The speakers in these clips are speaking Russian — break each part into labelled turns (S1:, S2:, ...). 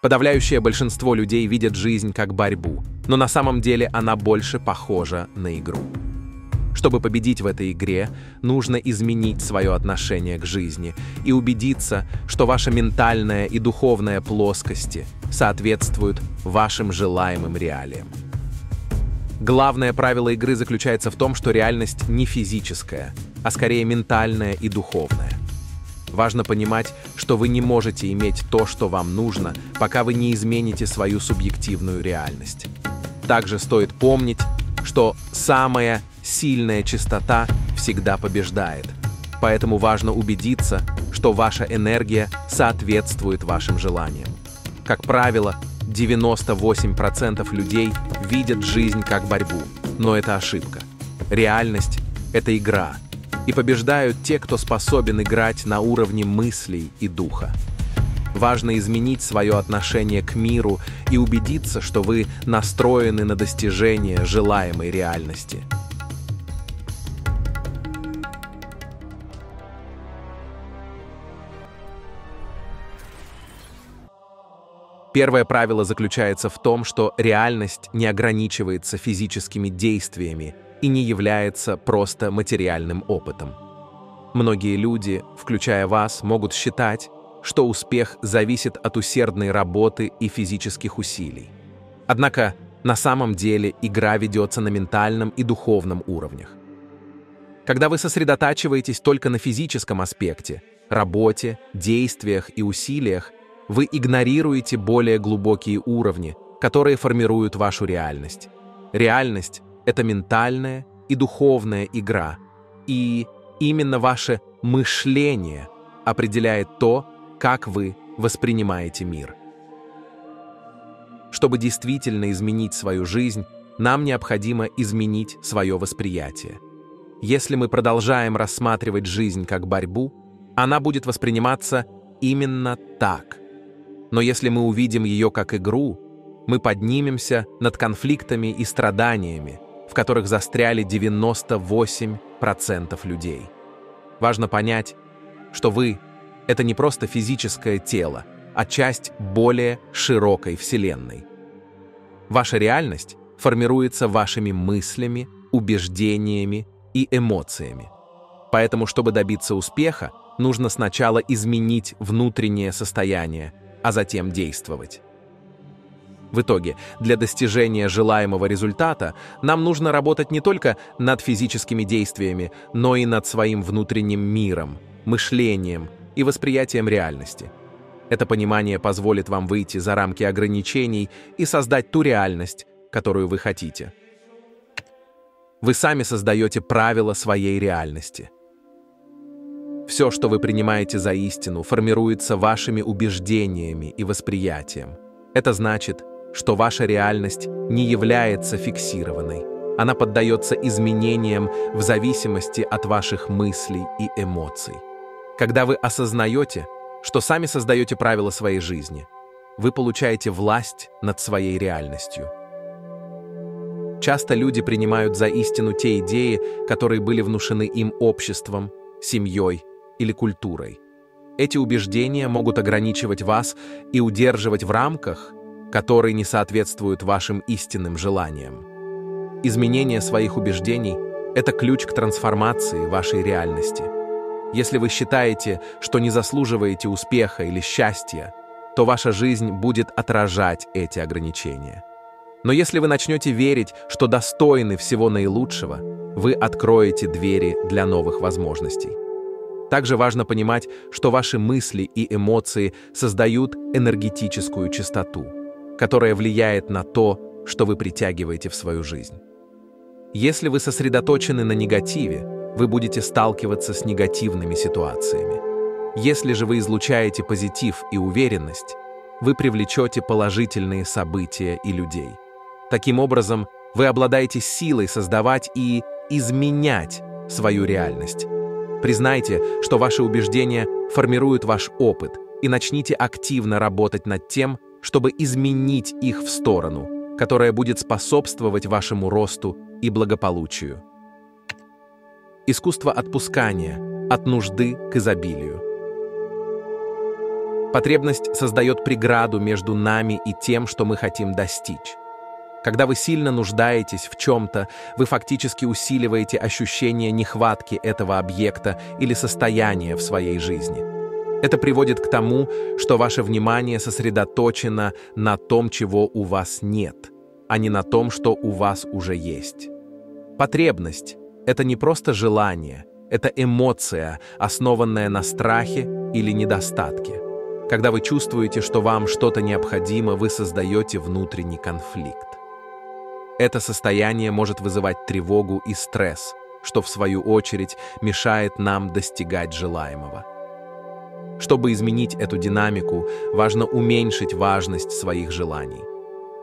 S1: Подавляющее большинство людей видят жизнь как борьбу, но на самом деле она больше похожа на игру. Чтобы победить в этой игре, нужно изменить свое отношение к жизни и убедиться, что ваша ментальная и духовная плоскости соответствуют вашим желаемым реалиям. Главное правило игры заключается в том, что реальность не физическая, а скорее ментальная и духовная. Важно понимать, что вы не можете иметь то, что вам нужно, пока вы не измените свою субъективную реальность. Также стоит помнить, что самая сильная частота всегда побеждает. Поэтому важно убедиться, что ваша энергия соответствует вашим желаниям. Как правило, 98% людей видят жизнь как борьбу, но это ошибка. Реальность — это игра, и побеждают те, кто способен играть на уровне мыслей и духа. Важно изменить свое отношение к миру и убедиться, что вы настроены на достижение желаемой реальности. Первое правило заключается в том, что реальность не ограничивается физическими действиями и не является просто материальным опытом. Многие люди, включая вас, могут считать, что успех зависит от усердной работы и физических усилий. Однако на самом деле игра ведется на ментальном и духовном уровнях. Когда вы сосредотачиваетесь только на физическом аспекте, работе, действиях и усилиях, вы игнорируете более глубокие уровни, которые формируют вашу реальность. Реальность — это ментальная и духовная игра, и именно ваше мышление определяет то, как вы воспринимаете мир. Чтобы действительно изменить свою жизнь, нам необходимо изменить свое восприятие. Если мы продолжаем рассматривать жизнь как борьбу, она будет восприниматься именно так. Но если мы увидим ее как игру, мы поднимемся над конфликтами и страданиями, в которых застряли 98% людей. Важно понять, что вы — это не просто физическое тело, а часть более широкой Вселенной. Ваша реальность формируется вашими мыслями, убеждениями и эмоциями. Поэтому, чтобы добиться успеха, нужно сначала изменить внутреннее состояние, а затем действовать. В итоге, для достижения желаемого результата нам нужно работать не только над физическими действиями, но и над своим внутренним миром, мышлением и восприятием реальности. Это понимание позволит вам выйти за рамки ограничений и создать ту реальность, которую вы хотите. Вы сами создаете правила своей реальности. Все, что вы принимаете за истину, формируется вашими убеждениями и восприятием. Это значит, что ваша реальность не является фиксированной. Она поддается изменениям в зависимости от ваших мыслей и эмоций. Когда вы осознаете, что сами создаете правила своей жизни, вы получаете власть над своей реальностью. Часто люди принимают за истину те идеи, которые были внушены им обществом, семьей или культурой. Эти убеждения могут ограничивать вас и удерживать в рамках, которые не соответствуют вашим истинным желаниям. Изменение своих убеждений — это ключ к трансформации вашей реальности. Если вы считаете, что не заслуживаете успеха или счастья, то ваша жизнь будет отражать эти ограничения. Но если вы начнете верить, что достойны всего наилучшего, вы откроете двери для новых возможностей. Также важно понимать, что ваши мысли и эмоции создают энергетическую частоту, которая влияет на то, что вы притягиваете в свою жизнь. Если вы сосредоточены на негативе, вы будете сталкиваться с негативными ситуациями. Если же вы излучаете позитив и уверенность, вы привлечете положительные события и людей. Таким образом, вы обладаете силой создавать и изменять свою реальность. Признайте, что ваши убеждения формируют ваш опыт, и начните активно работать над тем, чтобы изменить их в сторону, которая будет способствовать вашему росту и благополучию. Искусство отпускания от нужды к изобилию. Потребность создает преграду между нами и тем, что мы хотим достичь. Когда вы сильно нуждаетесь в чем-то, вы фактически усиливаете ощущение нехватки этого объекта или состояния в своей жизни. Это приводит к тому, что ваше внимание сосредоточено на том, чего у вас нет, а не на том, что у вас уже есть. Потребность – это не просто желание, это эмоция, основанная на страхе или недостатке. Когда вы чувствуете, что вам что-то необходимо, вы создаете внутренний конфликт. Это состояние может вызывать тревогу и стресс, что, в свою очередь, мешает нам достигать желаемого. Чтобы изменить эту динамику, важно уменьшить важность своих желаний.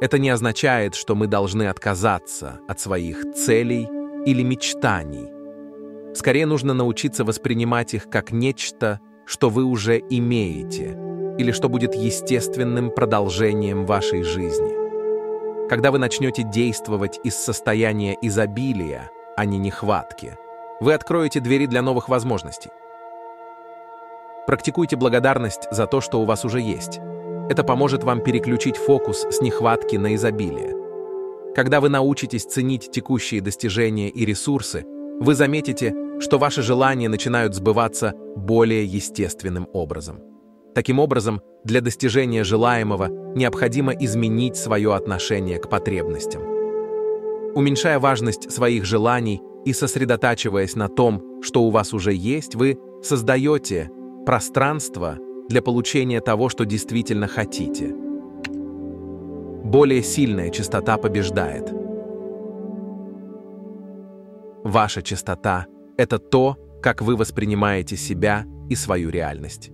S1: Это не означает, что мы должны отказаться от своих целей или мечтаний. Скорее нужно научиться воспринимать их как нечто, что вы уже имеете, или что будет естественным продолжением вашей жизни. Когда вы начнете действовать из состояния изобилия, а не нехватки, вы откроете двери для новых возможностей. Практикуйте благодарность за то, что у вас уже есть. Это поможет вам переключить фокус с нехватки на изобилие. Когда вы научитесь ценить текущие достижения и ресурсы, вы заметите, что ваши желания начинают сбываться более естественным образом. Таким образом, для достижения желаемого необходимо изменить свое отношение к потребностям. Уменьшая важность своих желаний и сосредотачиваясь на том, что у вас уже есть, вы создаете пространство для получения того, что действительно хотите. Более сильная частота побеждает. Ваша частота – это то, как вы воспринимаете себя и свою реальность.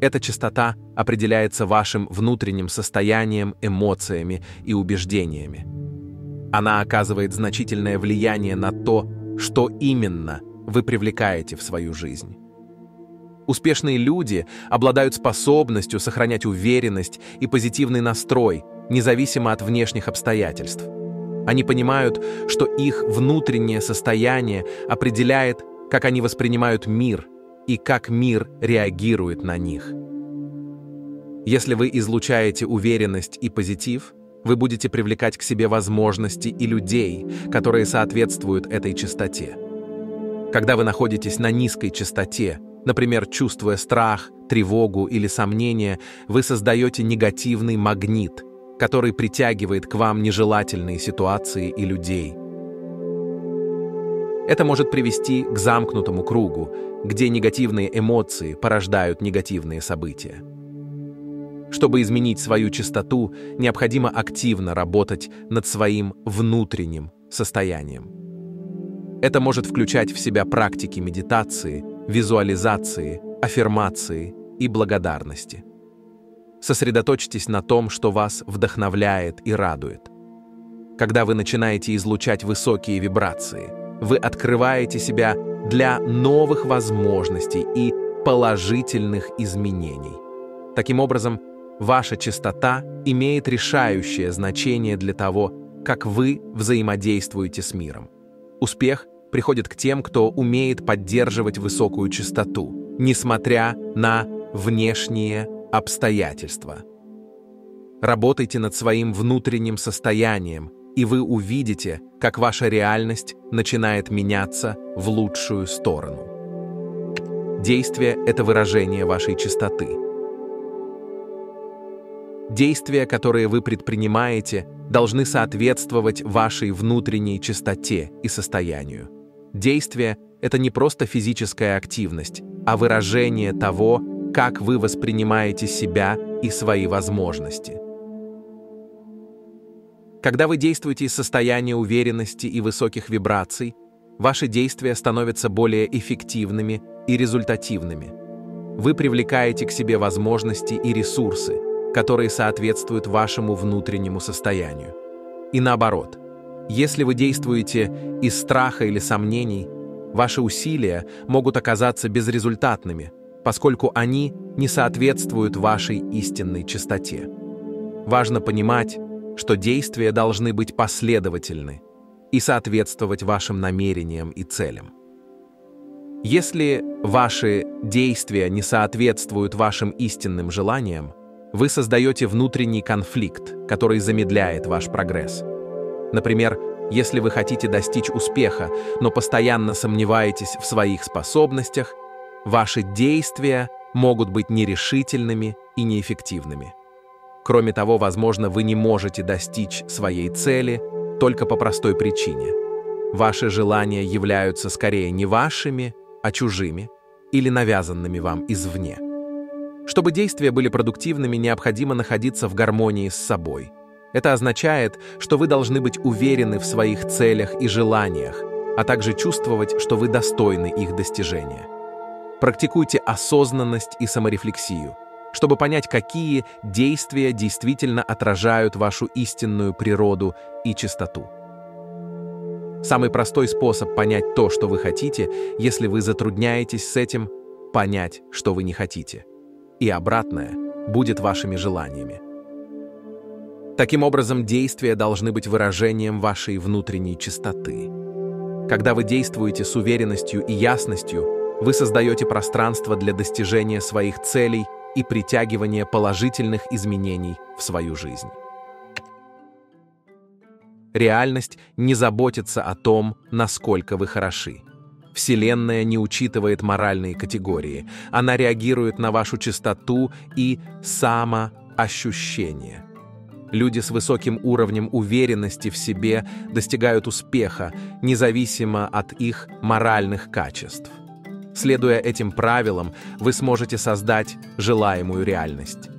S1: Эта частота определяется вашим внутренним состоянием, эмоциями и убеждениями. Она оказывает значительное влияние на то, что именно вы привлекаете в свою жизнь. Успешные люди обладают способностью сохранять уверенность и позитивный настрой, независимо от внешних обстоятельств. Они понимают, что их внутреннее состояние определяет, как они воспринимают мир и как мир реагирует на них. Если вы излучаете уверенность и позитив, вы будете привлекать к себе возможности и людей, которые соответствуют этой частоте. Когда вы находитесь на низкой частоте, например, чувствуя страх, тревогу или сомнение, вы создаете негативный магнит, который притягивает к вам нежелательные ситуации и людей. Это может привести к замкнутому кругу, где негативные эмоции порождают негативные события. Чтобы изменить свою частоту, необходимо активно работать над своим внутренним состоянием. Это может включать в себя практики медитации, визуализации, аффирмации и благодарности. Сосредоточьтесь на том, что вас вдохновляет и радует. Когда вы начинаете излучать высокие вибрации, вы открываете себя для новых возможностей и положительных изменений. Таким образом, ваша частота имеет решающее значение для того, как вы взаимодействуете с миром. Успех приходит к тем, кто умеет поддерживать высокую частоту, несмотря на внешние обстоятельства. Работайте над своим внутренним состоянием, и вы увидите, как ваша реальность начинает меняться в лучшую сторону. Действие – это выражение вашей частоты. Действия, которые вы предпринимаете, должны соответствовать вашей внутренней частоте и состоянию. Действие – это не просто физическая активность, а выражение того, как вы воспринимаете себя и свои возможности. Когда вы действуете из состояния уверенности и высоких вибраций, ваши действия становятся более эффективными и результативными. Вы привлекаете к себе возможности и ресурсы, которые соответствуют вашему внутреннему состоянию. И наоборот, если вы действуете из страха или сомнений, ваши усилия могут оказаться безрезультатными, поскольку они не соответствуют вашей истинной частоте. Важно понимать, что действия должны быть последовательны и соответствовать вашим намерениям и целям. Если ваши действия не соответствуют вашим истинным желаниям, вы создаете внутренний конфликт, который замедляет ваш прогресс. Например, если вы хотите достичь успеха, но постоянно сомневаетесь в своих способностях, ваши действия могут быть нерешительными и неэффективными. Кроме того, возможно, вы не можете достичь своей цели только по простой причине. Ваши желания являются скорее не вашими, а чужими или навязанными вам извне. Чтобы действия были продуктивными, необходимо находиться в гармонии с собой. Это означает, что вы должны быть уверены в своих целях и желаниях, а также чувствовать, что вы достойны их достижения. Практикуйте осознанность и саморефлексию, чтобы понять, какие действия действительно отражают вашу истинную природу и чистоту. Самый простой способ понять то, что вы хотите, если вы затрудняетесь с этим, понять, что вы не хотите. И обратное будет вашими желаниями. Таким образом, действия должны быть выражением вашей внутренней чистоты. Когда вы действуете с уверенностью и ясностью, вы создаете пространство для достижения своих целей и притягивания положительных изменений в свою жизнь. Реальность не заботится о том, насколько вы хороши. Вселенная не учитывает моральные категории. Она реагирует на вашу чистоту и самоощущение. Люди с высоким уровнем уверенности в себе достигают успеха, независимо от их моральных качеств. Следуя этим правилам, вы сможете создать желаемую реальность.